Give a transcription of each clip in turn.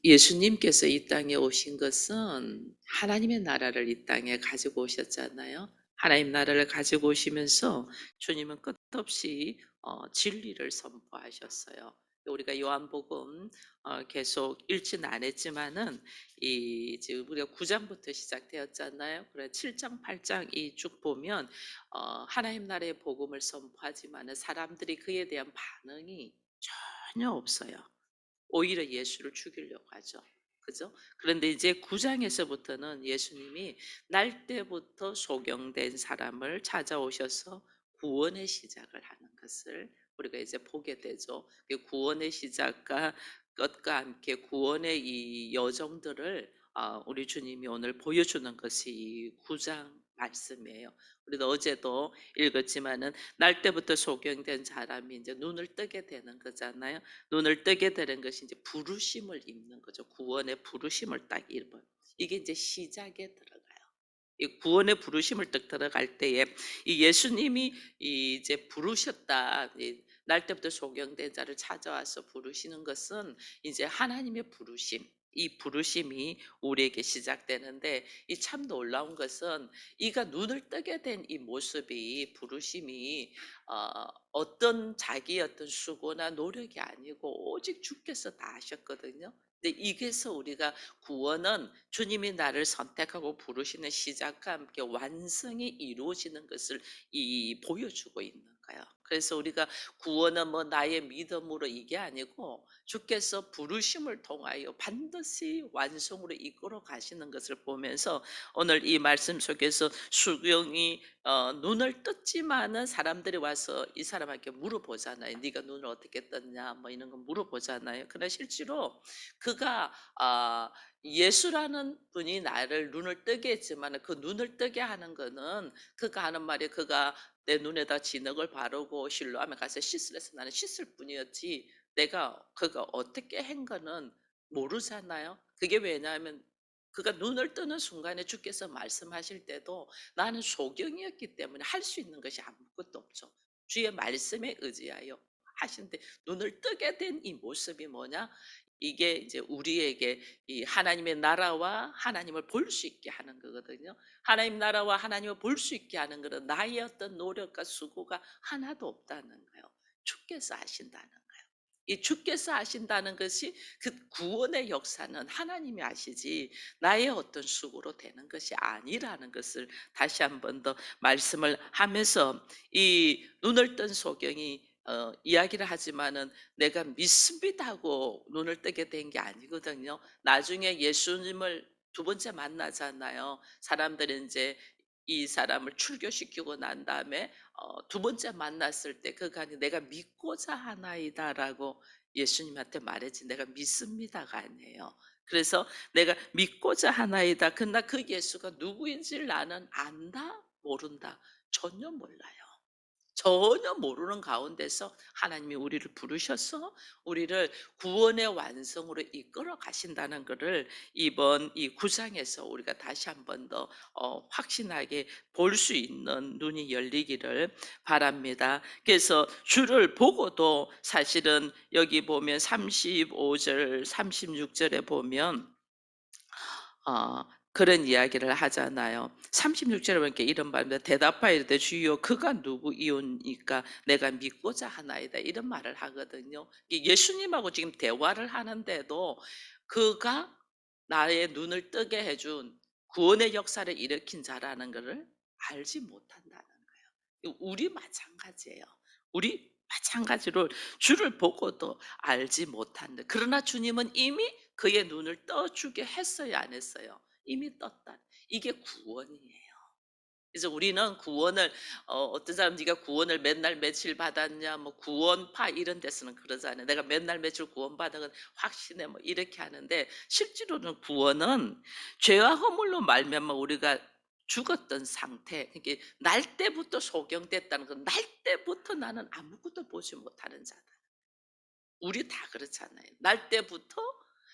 예수님께서 이 땅에 오신 것은 하나님의 나라를 이 땅에 가지고 오셨잖아요. 하나님 나라를 가지고 오시면서 주님은 끝없이 진리를 선포하셨어요. 우리가 요한복음 계속 읽지는 안 했지만은 이 지금 우리가 9장부터 시작되었잖아요. 그래 7장, 8장 이 쭉 보면 하나님 나라의 복음을 선포하지만은 사람들이 그에 대한 반응이 전혀 없어요. 오히려 예수를 죽이려고 하죠. 그죠? 그런데 이제 9장에서부터는 예수님이 날 때부터 소경된 사람을 찾아오셔서 구원의 시작을 하는 것을 우리가 이제 보게 되죠. 그 구원의 시작과 끝과 함께 구원의 이 여정들을 우리 주님이 오늘 보여주는 것이 이 9장 말씀이에요. 우리도 어제도 읽었지만은 날 때부터 소경된 사람이 이제 눈을 뜨게 되는 거잖아요. 눈을 뜨게 되는 것이 이제 부르심을 입는 거죠. 구원의 부르심을 딱 입은. 이게 이제 시작에 들어가요. 이 구원의 부르심을 딱 들어갈 때에 이 예수님이 이제 부르셨다. 날 때부터 소경된 자를 찾아와서 부르시는 것은 이제 하나님의 부르심. 이 부르심이 우리에게 시작되는데 이 참 놀라운 것은 이가 눈을 뜨게 된 이 모습이 부르심이 어떤 자기의 어떤 수고나 노력이 아니고 오직 주께서 다 하셨거든요. 근데 이게서 우리가 구원은 주님이 나를 선택하고 부르시는 시작과 함께 완성이 이루어지는 것을 보여주고 있는 거예요. 그래서 우리가 구원은 뭐 나의 믿음으로 이게 아니고 주께서 부르심을 통하여 반드시 완성으로 이끌어 가시는 것을 보면서 오늘 이 말씀 속에서 수경이 눈을 떴지만은 사람들이 와서 이 사람에게 물어보잖아요. 네가 눈을 어떻게 떴냐 뭐 이런 거 물어보잖아요. 그러나 실제로 그가 예수라는 분이 나를 눈을 뜨게 했지만 그 눈을 뜨게 하는 거는 그가 하는 말이 그가 내 눈에다 진흙을 바르고 실로암에 가서 씻으래서 나는 씻을 뿐이었지 내가 그가 어떻게 한 거는 모르잖아요. 그게 왜냐하면 그가 눈을 뜨는 순간에 주께서 말씀하실 때도 나는 소경이었기 때문에 할 수 있는 것이 아무것도 없죠. 주의 말씀에 의지하여 하신데 눈을 뜨게 된 이 모습이 뭐냐? 이게 이제 우리에게 이 하나님의 나라와 하나님을 볼 수 있게 하는 거거든요. 하나님 나라와 하나님을 볼 수 있게 하는 것은 나의 어떤 노력과 수고가 하나도 없다는 거예요. 주께서 하신다는 거예요. 이 주께서 하신다는 것이 그 구원의 역사는 하나님이 하시지 나의 어떤 수고로 되는 것이 아니라는 것을 다시 한 번 더 말씀을 하면서 이 눈을 뜬 소경이 이야기를 하지만은 내가 믿습니다고 눈을 뜨게 된 게 아니거든요. 나중에 예수님을 두 번째 만나잖아요. 사람들은 이제 이 사람을 출교시키고 난 다음에 두 번째 만났을 때 그가 내가 믿고자 하나이다라고 예수님한테 말했지 내가 믿습니다가 아니에요. 그래서 내가 믿고자 하나이다. 그러나 그 예수가 누구인지를 나는 안다, 모른다. 전혀 몰라요. 전혀 모르는 가운데서 하나님이 우리를 부르셔서 우리를 구원의 완성으로 이끌어 가신다는 것을 이번 이 구장에서 우리가 다시 한 번 더 확신하게 볼 수 있는 눈이 열리기를 바랍니다. 그래서 주를 보고도 사실은 여기 보면 35절, 36절에 보면 그런 이야기를 하잖아요. 36절에 보니까 이런 말입니다. 대답하여 이르되 주여 그가 누구이오니까 내가 믿고자 하나이다. 이런 말을 하거든요. 예수님하고 지금 대화를 하는데도 그가 나의 눈을 뜨게 해준 구원의 역사를 일으킨 자라는 것을 알지 못한다는 거예요. 우리 마찬가지예요. 우리 마찬가지로 주를 보고도 알지 못한다. 그러나 주님은 이미 그의 눈을 떠주게 했어요, 안 했어요? 이미 떴다. 이게 구원이에요. 그래서 우리는 구원을 어떤 사람 네가 구원을 맨날 며칠 받았냐 뭐 구원파 이런 데서는 그러잖아요. 내가 맨날 며칠 구원받은 건 확신해 뭐 이렇게 하는데 실제로는 구원은 죄와 허물로 말미암아 우리가 죽었던 상태. 이게 날 때부터 소경됐다는 건 날 때부터 나는 아무것도 보지 못하는 자다. 우리 다 그렇잖아요. 날 때부터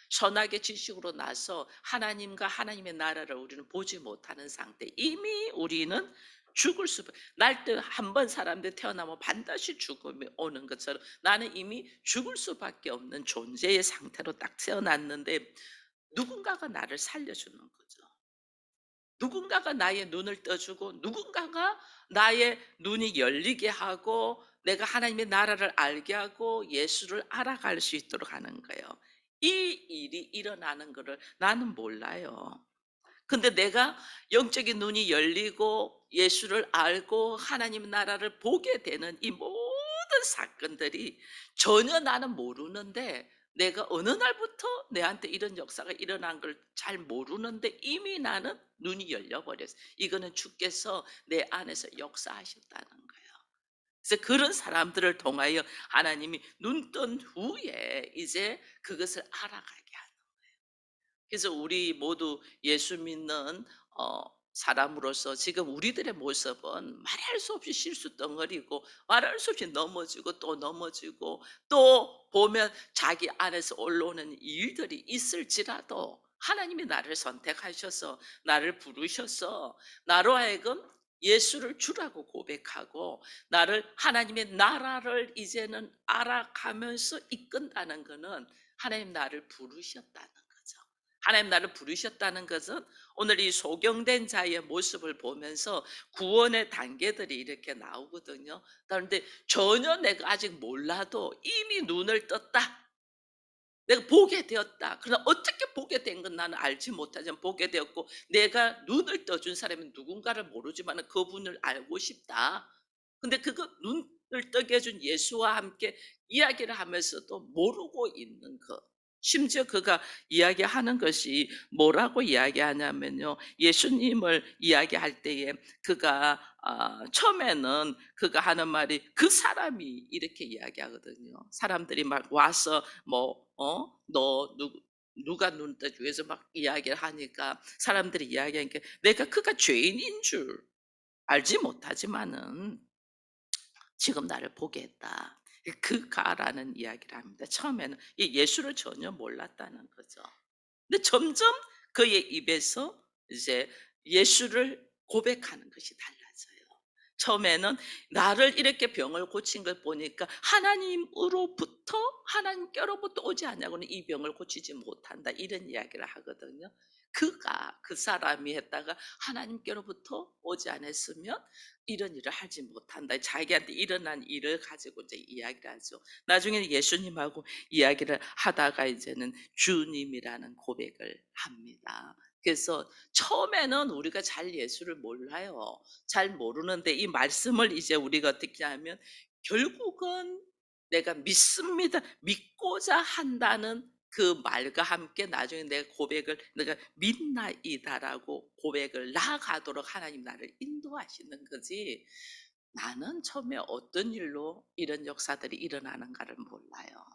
선악의 지식으로 나서 하나님과 하나님의 나라를 우리는 보지 못하는 상태. 이미 우리는 죽을 수 날 때 한 번 사람들이 태어나면 반드시 죽음이 오는 것처럼 나는 이미 죽을 수밖에 없는 존재의 상태로 딱 태어났는데 누군가가 나를 살려주는 거죠. 누군가가 나의 눈을 떠 주고 누군가가 나의 눈이 열리게 하고 내가 하나님의 나라를 알게 하고 예수를 알아갈 수 있도록 하는 거예요. 이 일이 일어나는 거를 나는 몰라요. 근데 내가 영적인 눈이 열리고 예수를 알고 하나님 나라를 보게 되는 이 모든 사건들이 전혀 나는 모르는데 내가 어느 날부터 내한테 이런 역사가 일어난 걸 잘 모르는데 이미 나는 눈이 열려 버렸어요. 이거는 주께서 내 안에서 역사하셨다는 거예요. 그래서 그런 사람들을 통하여 하나님이 눈 뜬 후에 이제 그것을 알아가게 하는. 그래서 우리 모두 예수 믿는 사람으로서 지금 우리들의 모습은 말할 수 없이 실수 덩어리고 말할 수 없이 넘어지고 또 넘어지고 또 보면 자기 안에서 올라오는 일들이 있을지라도 하나님이 나를 선택하셔서 나를 부르셔서 나로 하여금 예수를 주라고 고백하고 나를 하나님의 나라를 이제는 알아가면서 이끈다는 것은 하나님 나를 부르셨다는 거죠. 하나님 나를 부르셨다는 것은 오늘 이 소경된 자의 모습을 보면서 구원의 단계들이 이렇게 나오거든요. 그런데 전혀 내가 아직 몰라도 이미 눈을 떴다. 내가 보게 되었다. 그러나 어떻게 보게 된 건 나는 알지 못하지만 보게 되었고 내가 눈을 떠준 사람은 누군가를 모르지만 그분을 알고 싶다. 근데 그거 눈을 뜨게 해준 예수와 함께 이야기를 하면서도 모르고 있는 것. 심지어 그가 이야기하는 것이 뭐라고 이야기하냐면요. 예수님을 이야기할 때에 그가 처음에는 그가 하는 말이 그 사람이 이렇게 이야기하거든요. 사람들이 막 와서 뭐 너 누가 눈 떠주기 위해서 막 이야기를 하니까 사람들이 이야기하니까 내가 그가 죄인인 줄 알지 못하지만은 지금 나를 보게 했다. 그가라는 이야기를 합니다. 처음에는 이 예수를 전혀 몰랐다는 거죠. 근데 점점 그의 입에서 이제 예수를 고백하는 것이 달라져요. 처음에는 나를 이렇게 병을 고친 걸 보니까 하나님으로부터 하나님께로부터 오지 않냐고는 이 병을 고치지 못한다 이런 이야기를 하거든요. 그가 그 사람이 했다가 하나님께로부터 오지 않았으면 이런 일을 하지 못한다. 자기한테 일어난 일을 가지고 이제 이야기를 하죠. 나중에는 예수님하고 이야기를 하다가 이제는 주님이라는 고백을 합니다. 그래서 처음에는 우리가 잘 예수를 몰라요. 잘 모르는데 이 말씀을 이제 우리가 어떻게 하면 결국은 내가 믿습니다. 믿고자 한다는 그 말과 함께 나중에 내 고백을 내가 믿나이다라고 고백을 나아가도록 하나님 나를 인도하시는 거지. 나는 처음에 어떤 일로 이런 역사들이 일어나는가를 몰라요.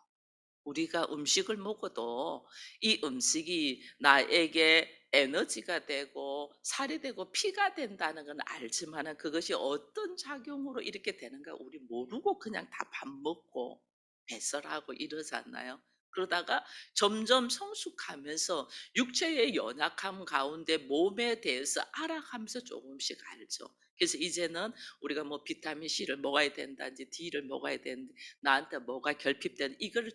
우리가 음식을 먹어도 이 음식이 나에게 에너지가 되고 살이 되고 피가 된다는 건 알지만은 그것이 어떤 작용으로 이렇게 되는가 우리 모르고 그냥 다 밥 먹고 배설하고 이러잖아요. 그러다가 점점 성숙하면서 육체의 연약함 가운데 몸에 대해서 알아가면서 조금씩 알죠. 그래서 이제는 우리가 뭐 비타민 C를 먹어야 된다든지 D를 먹어야 되는데 나한테 뭐가 결핍된 이걸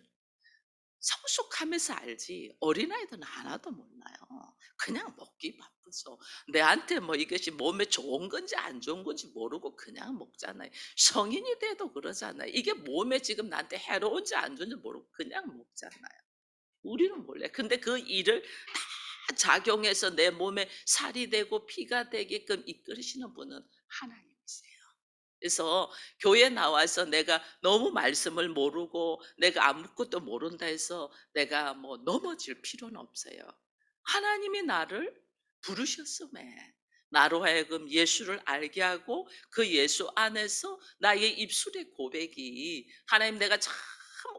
성숙하면서 알지 어린아이들은 하나도 몰라요. 그냥 먹기 바쁘죠. 내한테 뭐 이것이 몸에 좋은 건지 안 좋은 건지 모르고 그냥 먹잖아요. 성인이 돼도 그러잖아요. 이게 몸에 지금 나한테 해로운지 안 좋은지 모르고 그냥 먹잖아요. 우리는 몰라요. 근데 그 일을 다 작용해서 내 몸에 살이 되고 피가 되게끔 이끌으시는 분은 하나님이세요. 그래서 교회 나와서 내가 너무 말씀을 모르고 내가 아무것도 모른다 해서 내가 뭐 넘어질 필요는 없어요. 하나님이 나를 부르셨음에 나로 하여금 예수를 알게 하고 그 예수 안에서 나의 입술의 고백이 하나님 내가 참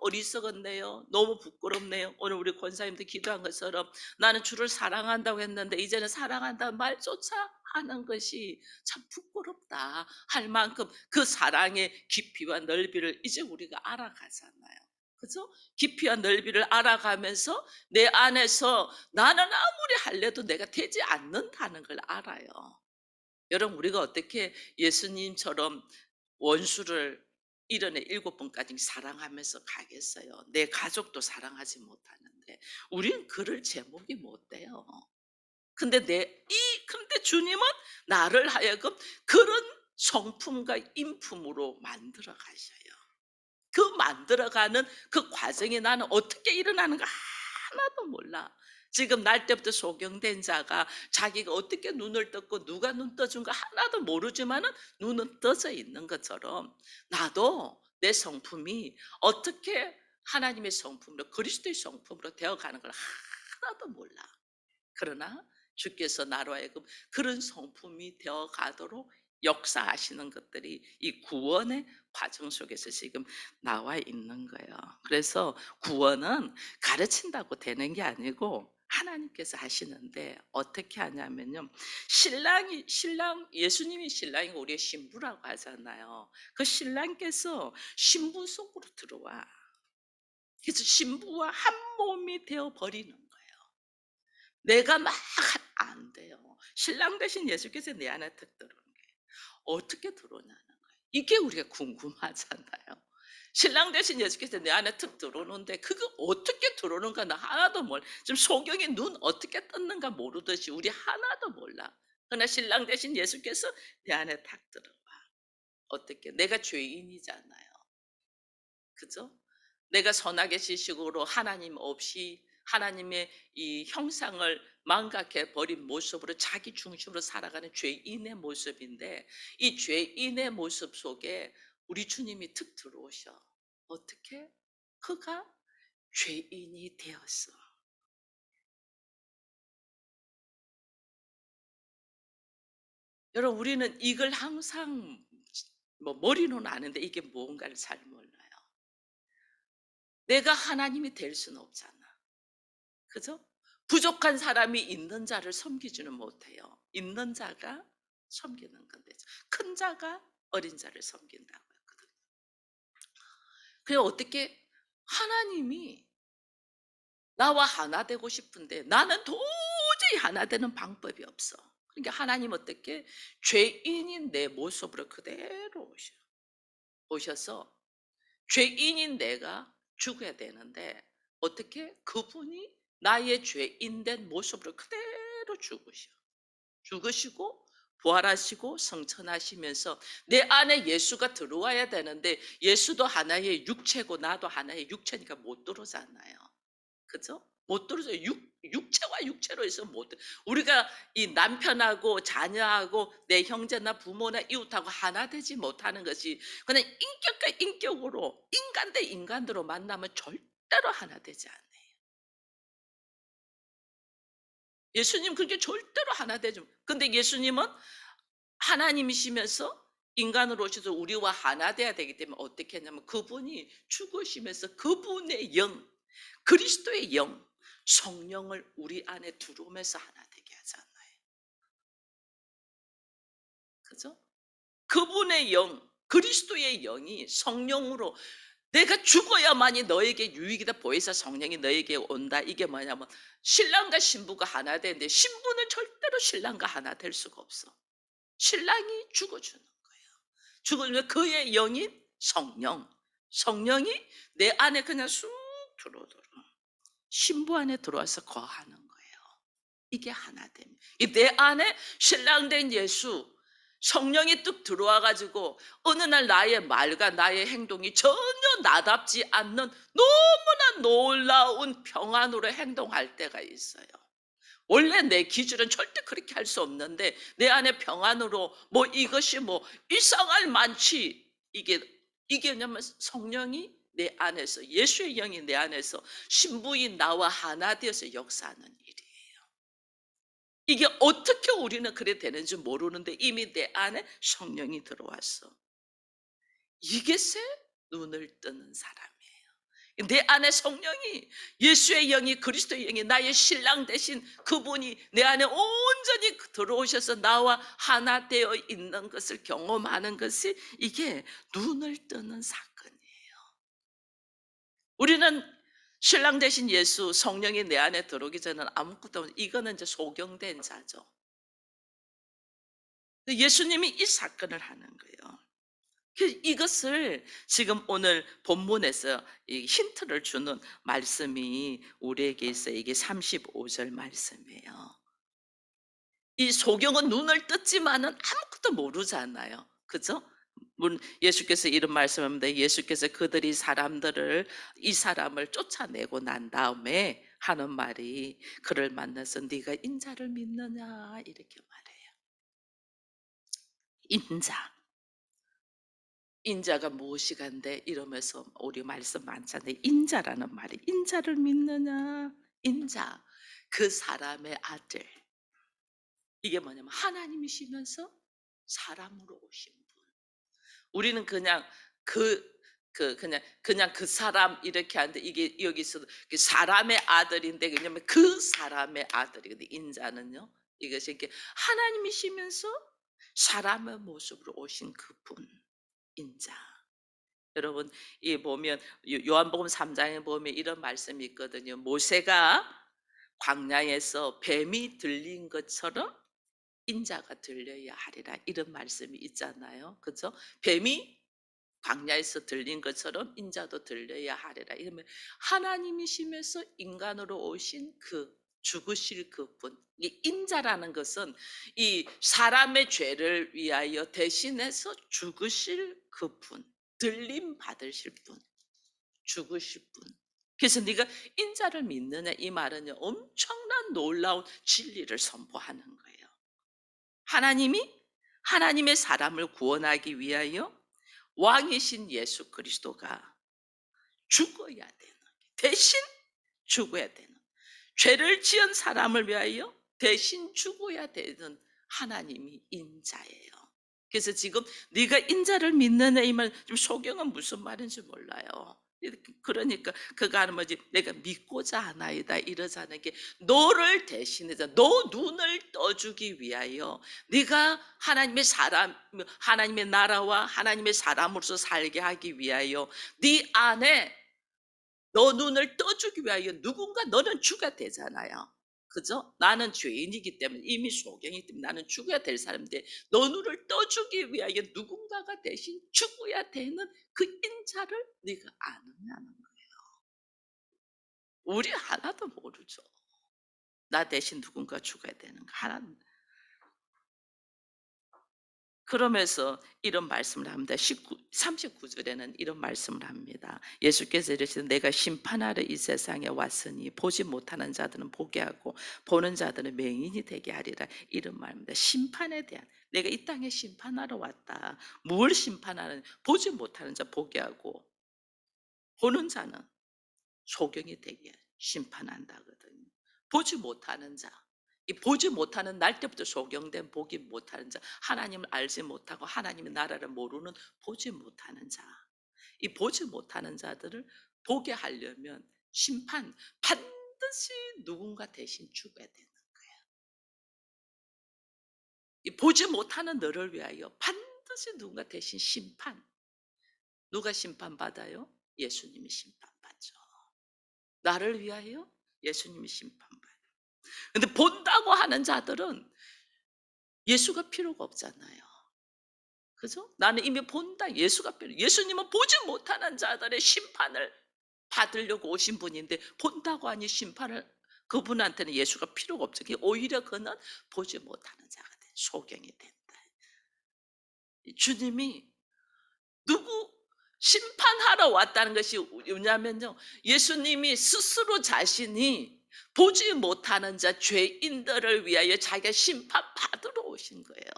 어리석었네요. 너무 부끄럽네요. 오늘 우리 권사님들 기도한 것처럼 나는 주를 사랑한다고 했는데 이제는 사랑한다는 말조차 하는 것이 참 부끄럽다 할 만큼 그 사랑의 깊이와 넓이를 이제 우리가 알아가잖아요. 그죠? 깊이와 넓이를 알아가면서 내 안에서 나는 아무리 할래도 내가 되지 않는다는 걸 알아요. 여러분 우리가 어떻게 예수님처럼 원수를 일흔에 일곱 번까지 사랑하면서 가겠어요. 내 가족도 사랑하지 못하는데 우리는 그럴 제목이 못 돼요. 근데 주님은 나를 하여금 그런 성품과 인품으로 만들어 가셔요. 그 만들어가는 그 과정이 나는 어떻게 일어나는가 하나도 몰라. 지금 날 때부터 소경된 자가 자기가 어떻게 눈을 떴고 누가 눈 떠준 거 하나도 모르지만은 눈은 떠져 있는 것처럼 나도 내 성품이 어떻게 하나님의 성품으로 그리스도의 성품으로 되어가는 걸 하나도 몰라. 그러나 주께서 나로 하여금 그런 성품이 되어 가도록 역사하시는 것들이 이 구원의 과정 속에서 지금 나와 있는 거예요. 그래서 구원은 가르친다고 되는 게 아니고 하나님께서 하시는데 어떻게 하냐면요. 신랑 예수님이 신랑이고 우리의 신부라고 하잖아요. 그 신랑께서 신부 속으로 들어와. 그래서 신부와 한 몸이 되어 버리는 거예요. 내가 막 안 돼요. 신랑 대신 예수께서 내 안에 탁 들어오는 게 어떻게 들어오냐는 거예요. 이게 우리가 궁금하잖아요. 신랑 대신 예수께서 내 안에 탁 들어오는데 그거 어떻게 들어오는가 나 하나도 몰라. 지금 소경이 눈 어떻게 떴는가 모르듯이 우리 하나도 몰라. 그러나 신랑 대신 예수께서 내 안에 탁 들어와. 어떻게? 내가 죄인이잖아요. 그죠? 내가 선악의 지식으로 하나님 없이 하나님의 이 형상을 망각해 버린 모습으로 자기 중심으로 살아가는 죄인의 모습인데 이 죄인의 모습 속에 우리 주님이 툭 들어오셔. 어떻게? 그가 죄인이 되었어. 여러분 우리는 이걸 항상 뭐 머리로는 아는데 이게 뭔가를 잘 몰라요. 내가 하나님이 될 수는 없잖아. 그죠? 부족한 사람이 있는 자를 섬기지는 못해요. 있는 자가 섬기는 건데 큰 자가 어린 자를 섬긴다고 했거든요. 그래 어떻게 하나님이 나와 하나 되고 싶은데 나는 도저히 하나 되는 방법이 없어. 그러니까 하나님 어떻게 죄인인 내 모습으로 그대로 오셔서 죄인인 내가 죽어야 되는데 어떻게 그분이 나의 죄인된 모습으로 그대로 죽으시고 부활하시고 성천하시면서 내 안에 예수가 들어와야 되는데 예수도 하나의 육체고 나도 하나의 육체니까 못 들어오잖아요. 그죠? 못 들어서 육체와 육체로 해서 못 우리가 이 남편하고 자녀하고 내 형제나 부모나 이웃하고 하나 되지 못하는 것이 그냥 인격과 인격으로 인간 대 인간으로 만나면 절대로 하나 되지 않아요. 예수님 그게 절대로 하나 되지 근데 예수님은 하나님이시면서 인간으로 오셔서 우리와 하나 돼야 되기 때문에 어떻게 했냐면 그분이 죽으시면서 그분의 영 그리스도의 영, 성령을 우리 안에 들어오면서 하나 되게 하잖아요. 그죠? 그분의 영, 그리스도의 영이 성령으로 내가 죽어야만이 너에게 유익이다 보혜사 성령이 너에게 온다. 이게 뭐냐면 신랑과 신부가 하나 되는데 신부는 절대로 신랑과 하나 될 수가 없어. 신랑이 죽어주는 거예요. 죽으면 그의 영인 성령, 성령이 내 안에 그냥 쑥 들어오더라. 신부 안에 들어와서 거하는 거예요. 이게 하나됨. 이 내 안에 신랑된 예수, 성령이 뚝 들어와 가지고 어느 날 나의 말과 나의 행동이 전혀 나답지 않는 너무나 놀라운 평안으로 행동할 때가 있어요. 원래 내 기준은 절대 그렇게 할 수 없는데 내 안에 평안으로 뭐 이것이 뭐 이상할 만치 이게 뭐냐면 성령이 내 안에서 예수의 영이 내 안에서 신부인 나와 하나 되어서 역사하는 일이에요. 이게 어떻게 우리는 그래 되는지 모르는데 이미 내 안에 성령이 들어왔어. 이게새 눈을 뜨는 사람이에요. 내 안에 성령이 예수의 영이 그리스도의 영이 나의 신랑 대신 그분이 내 안에 온전히 들어오셔서 나와 하나 되어 있는 것을 경험하는 것이 이게 눈을 뜨는 사건이에요. 우리는 신랑 대신 예수 성령이 내 안에 들어오기 전에는 아무것도 없는 이거는 이제 소경된 자죠. 예수님이 이 사건을 하는 거예요. 이것을 지금 오늘 본문에서 이 힌트를 주는 말씀이 우리에게 있어요. 이게 35절 말씀이에요. 이 소경은 눈을 떴지만은 아무것도 모르잖아요. 그죠? 물론 예수께서 이런 말씀합니다. 예수께서 그들이 사람들을 이 사람을 쫓아내고 난 다음에 하는 말이 그를 만나서 네가 인자를 믿느냐 이렇게 말해요. 인자. 인자가 무엇이간데 이러면서 우리 말씀 많잖아요. 인자라는 말이 인자를 믿느냐? 인자. 그 사람의 아들. 이게 뭐냐면 하나님이시면서 사람으로 오신 분. 우리는 그냥 그냥 그 사람 이렇게 하는데 이게 여기서 그 사람의 아들인데 왜냐면 그 사람의 아들이거든요. 인자는요. 이것이 이렇게 하나님이시면서 사람의 모습으로 오신 그분 인자. 여러분 이 보면 요한복음 3장에 보면 이런 말씀이 있거든요. 모세가 광야에서 뱀이 들린 것처럼 인자가 들려야 하리라 이런 말씀이 있잖아요. 그죠? 뱀이 광야에서 들린 것처럼 인자도 들려야 하리라. 이러면 하나님이시면서 인간으로 오신 그 죽으실 그분. 이 인자라는 것은 이 사람의 죄를 위하여 대신해서 죽으실 그분, 들림 받으실 분, 죽으실 분. 그래서 네가 인자를 믿느냐 이 말은요 엄청난 놀라운 진리를 선포하는 거예요. 하나님이 하나님의 사람을 구원하기 위하여 왕이신 예수 그리스도가 죽어야 되는, 대신 죽어야 되는, 죄를 지은 사람을 위하여 대신 죽어야 되는 하나님이 인자예요. 그래서 지금 네가 인자를 믿느냐 이 말, 지금 소경은 무슨 말인지 몰라요. 그러니까 그거 하는 뭐지? 내가 믿고자 하나이다 이러자는 게 너를 대신해서 너 눈을 떠주기 위하여 네가 하나님의 사람, 하나님의 나라와 하나님의 사람으로서 살게 하기 위하여 네 안에 너 눈을 떠주기 위하여 누군가 너는 죽어야 되잖아요. 그죠? 나는 죄인이기 때문에 이미 소경이기 때문에 나는 죽어야 될 사람인데 너 눈을 떠주기 위하여 누군가가 대신 죽어야 되는 그 인자를 네가 아느냐는 거예요. 우리 하나도 모르죠. 나 대신 누군가 죽어야 되는 거 하나는. 그러면서 이런 말씀을 합니다. 39절에는 이런 말씀을 합니다. 예수께서 이르시되 내가 심판하러 이 세상에 왔으니 보지 못하는 자들은 보게 하고 보는 자들은 맹인이 되게 하리라. 이런 말입니다. 심판에 대한, 내가 이 땅에 심판하러 왔다. 뭘 심판하는? 보지 못하는 자 보게 하고 보는 자는 소경이 되게 심판한다거든요. 보지 못하는 자, 이 보지 못하는 날 때부터 소경된 보기 못하는 자, 하나님을 알지 못하고 하나님의 나라를 모르는 보지 못하는 자, 이 보지 못하는 자들을 보게 하려면 심판, 반드시 누군가 대신 죽어야 되는 거예요. 이 보지 못하는 너를 위하여 반드시 누군가 대신 심판. 누가 심판받아요? 예수님이 심판받죠. 나를 위하여 예수님이 심판받아요. 근데 본다고 하는 자들은 예수가 필요가 없잖아요. 그죠? 나는 이미 본다. 예수가 필요. 예수님은 보지 못하는 자들의 심판을 받으려고 오신 분인데 본다고 하니 심판을 그분한테는 예수가 필요가 없죠. 오히려 그는 보지 못하는 자가 돼. 소경이 된다. 주님이 누구 심판하러 왔다는 것이 뭐냐면요. 예수님이 스스로 자신이 보지 못하는 자 죄인들을 위하여 자기가 심판받으러 오신 거예요.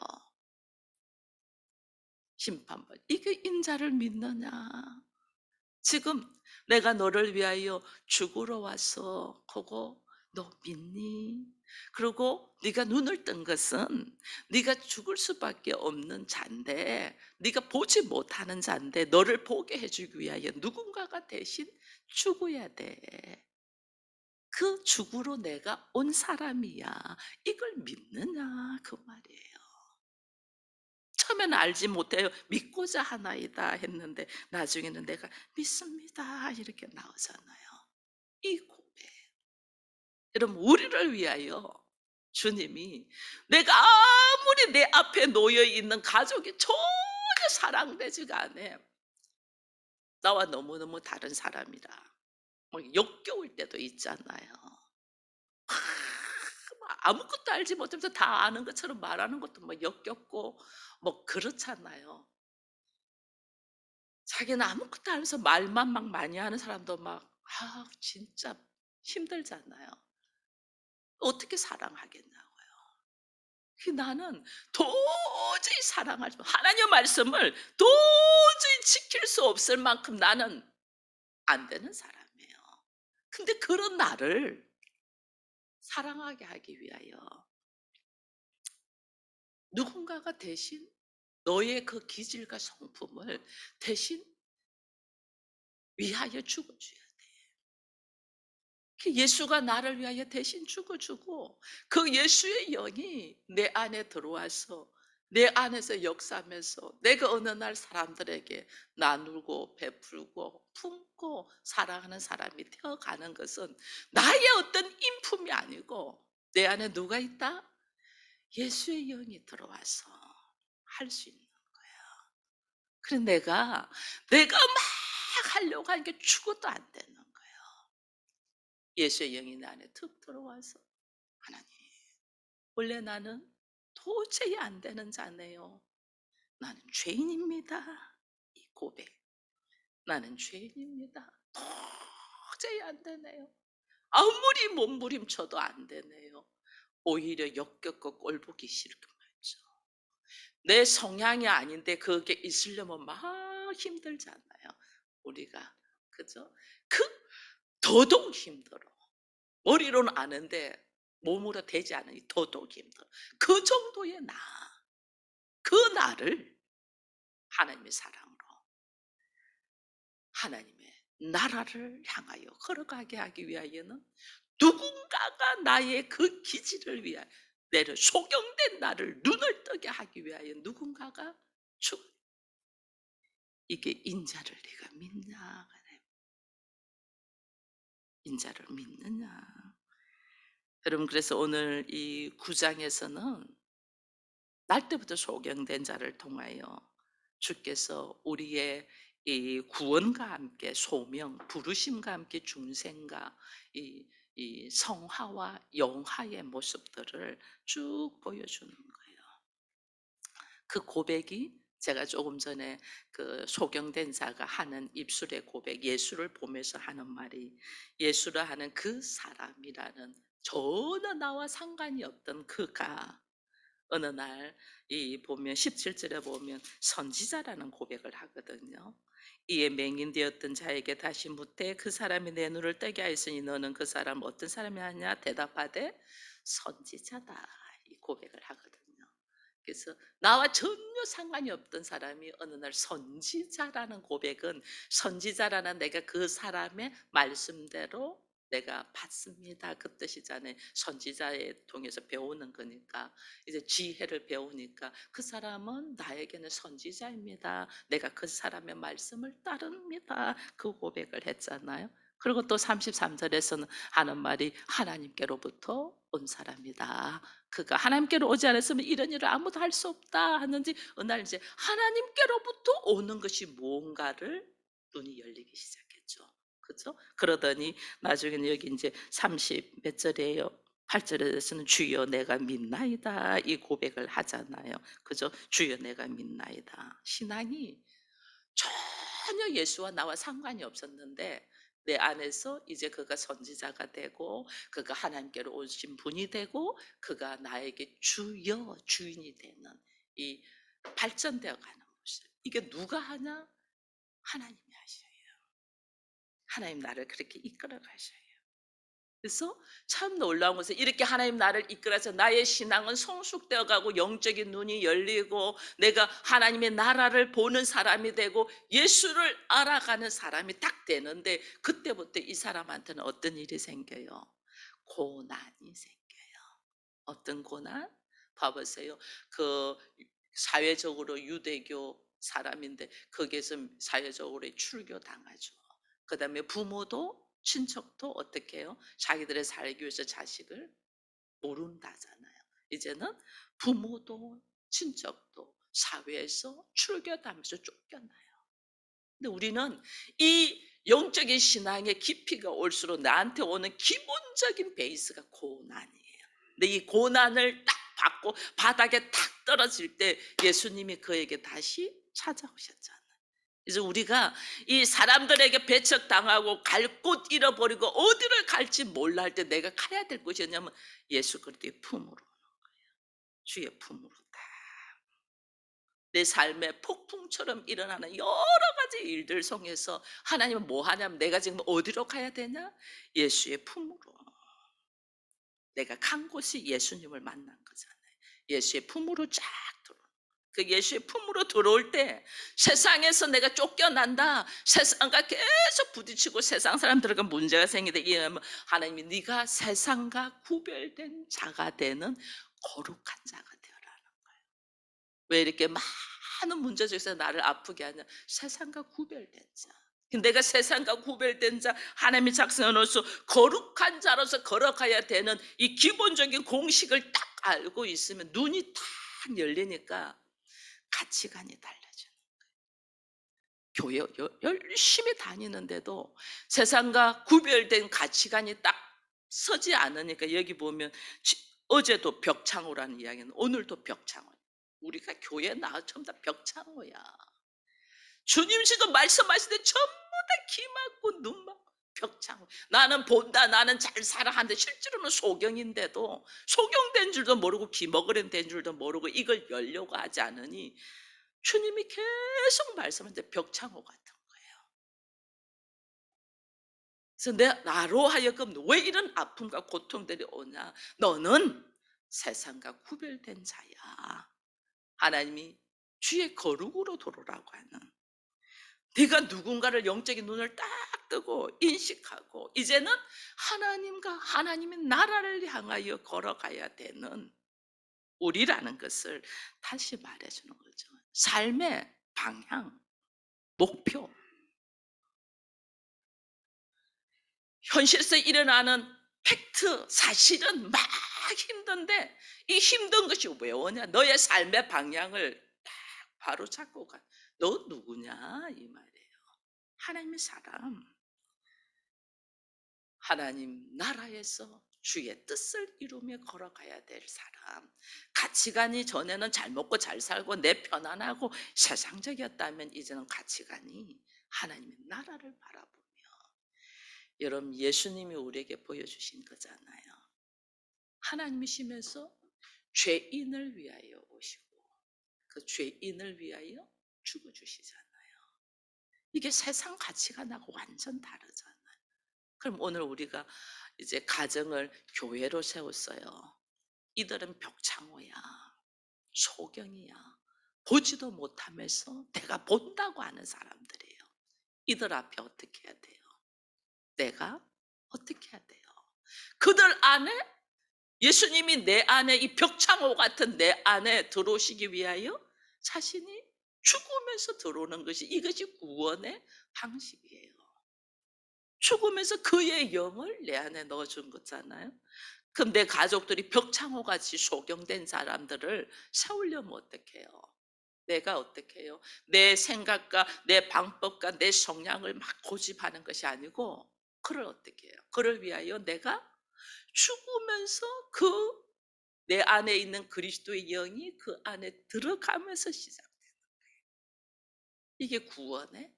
심판받. 이게 인자를 믿느냐? 지금 내가 너를 위하여 죽으러 와서 그거 너 믿니? 그리고 네가 눈을 뜬 것은 네가 죽을 수밖에 없는 자인데 네가 보지 못하는 자인데 너를 보게 해주기 위하여 누군가가 대신 죽어야 돼. 그 죽으러 내가 온 사람이야. 이걸 믿느냐 그 말이에요. 처음에는 알지 못해요. 믿고자 하나이다 했는데 나중에는 내가 믿습니다 이렇게 나오잖아요. 이 고백. 여러분 우리를 위하여 주님이 내가 아무리 내 앞에 놓여 있는 가족이 전혀 사랑되지가 않아. 나와 너무너무 다른 사람이라. 역겨울 때도 있잖아요. 아무것도 알지 못하면서 다 아는 것처럼 말하는 것도 역겹고 그렇잖아요. 자기는 아무것도 알면서 말만 막 많이 하는 사람도 진짜 힘들잖아요. 어떻게 사랑하겠냐고요. 나는 도저히 사랑할 수 하나님의 말씀을 도저히 지킬 수 없을 만큼 나는 안 되는 사람이에요. 근데 그런 나를 사랑하게 하기 위하여 누군가가 대신 너의 그 기질과 성품을 대신 위하여 죽어줘야 돼. 예수가 나를 위하여 대신 죽어주고 그 예수의 영이 내 안에 들어와서 내 안에서 역사하면서 내가 어느 날 사람들에게 나누고 베풀고 품고 사랑하는 사람이 되어가는 것은 나의 어떤 인품이 아니고 내 안에 누가 있다? 예수의 영이 들어와서 할 수 있는 거예요. 그래서 내가 막 하려고 하는 게 죽어도 안 되는 거예요. 예수의 영이 내 안에 툭 들어와서 하나님, 원래 나는 도저히 안 되는 자네요. 나는 죄인입니다. 이 고백. 나는 죄인입니다. 도저히 안 되네요. 아무리 몸부림쳐도 안 되네요. 오히려 역겹고 꼴보기 싫은 거죠. 내 성향이 아닌데 그게 있으려면 막 힘들잖아요. 우리가. 그죠? 그 더더욱 힘들어. 머리로는 아는데 몸으로 되지 않으니 더더욱 힘들어. 그 정도의 그 나를 하나님의 사랑으로 하나님의 나라를 향하여 걸어가게 하기 위하여는 누군가가 나의 그 기질을 위하여 내를 소경된 나를 눈을 뜨게 하기 위하여 누군가가 죽 이게 인자를 네가 믿냐? 인자를 믿느냐? 여러분, 그래서 오늘 이 9장에서는 날 때부터 소경된 자를 통하여 주께서 우리의 이 구원과 함께 소명, 부르심과 함께 중생과 이 성화와 영화의 모습들을 쭉 보여주는 거예요. 그 고백이 제가 조금 전에 그 소경된 자가 하는 입술의 고백, 예수를 보면서 하는 말이 예수를 하는 그 사람이라는 전혀 나와 상관이 없던 그가 어느 날 이 보면 17절에 보면 선지자라는 고백을 하거든요. 이에 맹인되었던 자에게 다시 묻되 그 사람이 내 눈을 뜨게 하였으니 너는 그 사람 어떤 사람이 하냐 대답하되 선지자다 이 고백을 하거든요. 그래서 나와 전혀 상관이 없던 사람이 어느 날 선지자라는 고백은 선지자라는 내가 그 사람의 말씀대로 내가 받습니다. 그 뜻이잖아요. 선지자에 통해서 배우는 거니까 이제 지혜를 배우니까 그 사람은 나에게는 선지자입니다. 내가 그 사람의 말씀을 따릅니다. 그 고백을 했잖아요. 그리고 또 33절에서는 하는 말이 하나님께로부터 온 사람이다. 그가 하나님께로 오지 않았으면 이런 일을 아무도 할 수 없다 하는지 어느 날 이제 하나님께로부터 오는 것이 무언가를 눈이 열리기 시작했죠. 그죠? 그러더니 나중에는 여기 이제 30 몇 절이에요. 8절에서는 주여 내가 믿나이다 이 고백을 하잖아요. 그죠? 주여 내가 믿나이다. 신앙이 전혀 예수와 나와 상관이 없었는데 내 안에서 이제 그가 선지자가 되고 그가 하나님께로 오신 분이 되고 그가 나에게 주여 주인이 되는 이 발전되어 가는 모습. 이게 누가 하냐? 하나님이 하셔요. 하나님 나를 그렇게 이끌어 가셔요. 그래서 참 놀라운 것은 이렇게 하나님 나를 이끌어서 나의 신앙은 성숙되어 가고 영적인 눈이 열리고 내가 하나님의 나라를 보는 사람이 되고 예수를 알아가는 사람이 딱 되는데 그때부터 이 사람한테는 어떤 일이 생겨요? 고난이 생겨요. 어떤 고난? 봐보세요. 그 사회적으로 유대교 사람인데 거기에서 사회적으로 출교당하죠. 그다음에 부모도 친척도 어떻게 해요? 자기들의 살기 위해서 자식을 모른다잖아요. 이제는 부모도 친척도 사회에서 출교하면서 쫓겨나요. 근데 우리는 이 영적인 신앙의 깊이가 올수록 나한테 오는 기본적인 베이스가 고난이에요. 근데 이 고난을 딱 받고 바닥에 탁 떨어질 때 예수님이 그에게 다시 찾아오셨잖아요. 그래서 우리가 이 사람들에게 배척당하고 갈 곳 잃어버리고 어디를 갈지 몰라 할 때 내가 가야 될 곳이 냐면 예수 그리스도의 품으로, 주의 품으로 딱. 내 삶의 폭풍처럼 일어나는 여러 가지 일들 속에서 하나님은 뭐 하냐면 내가 지금 어디로 가야 되냐? 예수의 품으로. 내가 간 곳이 예수님을 만난 거잖아요. 예수의 품으로 쫙 들어. 그 예수의 품으로 들어올 때 세상에서 내가 쫓겨난다. 세상과 계속 부딪히고 세상 사람들과 문제가 생기다. 이러면 하나님이 네가 세상과 구별된 자가 되는 거룩한 자가 되어라. 왜 이렇게 많은 문제 속에서 나를 아프게 하냐? 세상과 구별된 자. 내가 세상과 구별된 자, 하나님의 작성으로서 거룩한 자로서 걸어가야 되는 이 기본적인 공식을 딱 알고 있으면 눈이 딱 열리니까 가치관이 달라져요. 교회 열심히 다니는데도 세상과 구별된 가치관이 딱 서지 않으니까 여기 보면 어제도 벽창호라는 이야기는 오늘도 벽창호. 우리가 교회 나와 전부 다 벽창호야. 주님 지금 말씀하실 때 전부 다 기 막고 눈 막고 벽창호. 나는 본다, 나는 잘 살아 하는데 실제로는 소경인데도 소경된 줄도 모르고 기먹으려 된 줄도 모르고 이걸 열려고 하지 않으니 주님이 계속 말씀하는데 벽창호 같은 거예요. 그래서 나로 하여금 왜 이런 아픔과 고통들이 오냐? 너는 세상과 구별된 자야. 하나님이 주의 거룩으로 돌아오라고 하는, 네가 누군가를 영적인 눈을 딱 뜨고 인식하고 이제는 하나님과 하나님의 나라를 향하여 걸어가야 되는 우리라는 것을 다시 말해주는 거죠. 삶의 방향, 목표. 현실에서 일어나는 팩트, 사실은 막 힘든데 이 힘든 것이 왜 오냐? 너의 삶의 방향을 딱 바로 잡고 가. 너 누구냐? 이 말이에요. 하나님의 사람. 하나님 나라에서 주의 뜻을 이루며 걸어가야 될 사람. 가치관이 전에는 잘 먹고 잘 살고 내 편안하고 세상적이었다면 이제는 가치관이 하나님의 나라를 바라보며, 여러분 예수님이 우리에게 보여주신 거잖아요. 하나님이시면서 죄인을 위하여 오시고 그 죄인을 위하여 죽어주시잖아요. 이게 세상 가치관하고 완전 다르잖아요. 그럼 오늘 우리가 이제 가정을 교회로 세웠어요. 이들은 벽창호야, 소경이야, 보지도 못하면서 내가 본다고 하는 사람들이에요. 이들 앞에 어떻게 해야 돼요? 내가 어떻게 해야 돼요? 그들 안에 예수님이 내 안에 이 벽창호 같은 내 안에 들어오시기 위하여 자신이 죽으면서 들어오는 것이, 이것이 구원의 방식이에요. 죽으면서 그의 영을 내 안에 넣어준 거잖아요. 그럼 내 가족들이 벽창호같이 소경된 사람들을 세우려면 어떻게 해요? 내가 어떻게 해요? 내 생각과 내 방법과 내 성향을 막 고집하는 것이 아니고 그를 어떻게 해요? 그를 위하여 내가 죽으면서 그 내 안에 있는 그리스도의 영이 그 안에 들어가면서 시작돼요. 이게 구원의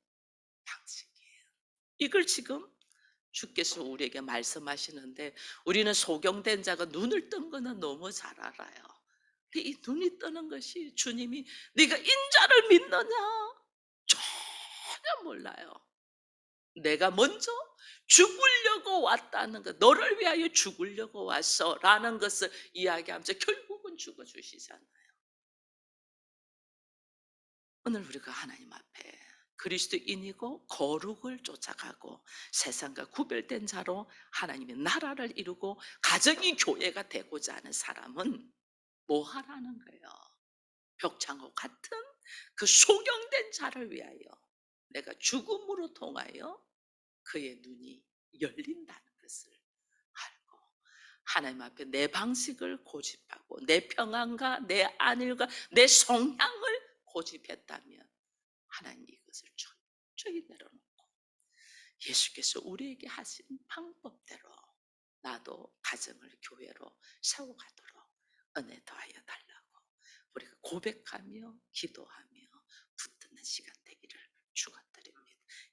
방식이에요. 이걸 지금 주께서 우리에게 말씀하시는데 우리는 소경된 자가 눈을 뜬 거는 너무 잘 알아요. 근데 이 눈이 뜨는 것이 주님이 네가 인자를 믿느냐? 전혀 몰라요. 내가 먼저 죽으려고 왔다는 것, 너를 위하여 죽으려고 왔어라는 것을 이야기하면서 결국은 죽어주시잖아요. 오늘 우리가 하나님 앞에 그리스도인이고 거룩을 쫓아가고 세상과 구별된 자로 하나님의 나라를 이루고 가정이 교회가 되고자 하는 사람은 뭐 하라는 거예요? 벽창호 같은 그 소경된 자를 위하여 내가 죽음으로 통하여 그의 눈이 열린다는 것을 알고 하나님 앞에 내 방식을 고집하고 내 평안과 내 안일과 내 성향을 고집했다면 하나님 이것을 철저히 내려놓고 예수께서 우리에게 하신 방법대로 나도 가정을 교회로 세워가도록 은혜 더하여 달라고 우리가 고백하며 기도하며